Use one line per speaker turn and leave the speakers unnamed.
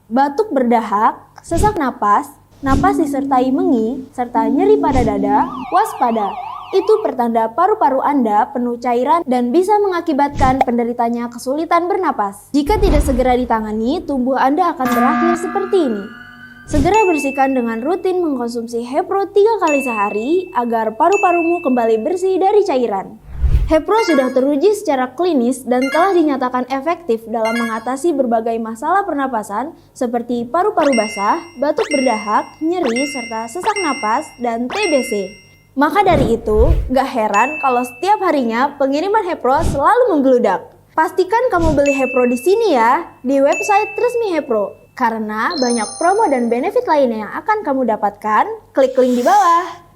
batuk berdahak, sesak napas, napas disertai mengi, serta nyeri pada dada, waspada. Itu pertanda paru-paru Anda penuh cairan dan bisa mengakibatkan penderitanya kesulitan bernapas. Jika tidak segera ditangani, tubuh Anda akan berakhir seperti ini. Segera bersihkan dengan rutin mengkonsumsi Hepro 3 kali sehari agar paru-parumu kembali bersih dari cairan. Hepro sudah teruji secara klinis dan telah dinyatakan efektif dalam mengatasi berbagai masalah pernapasan seperti paru-paru basah, batuk berdahak, nyeri, serta sesak napas, dan TBC. Maka dari itu, gak heran kalau setiap harinya pengiriman Hepro selalu membludak. Pastikan kamu beli Hepro di sini ya, di website resmi Hepro. Karena banyak promo dan benefit lainnya yang akan kamu dapatkan, klik link di bawah.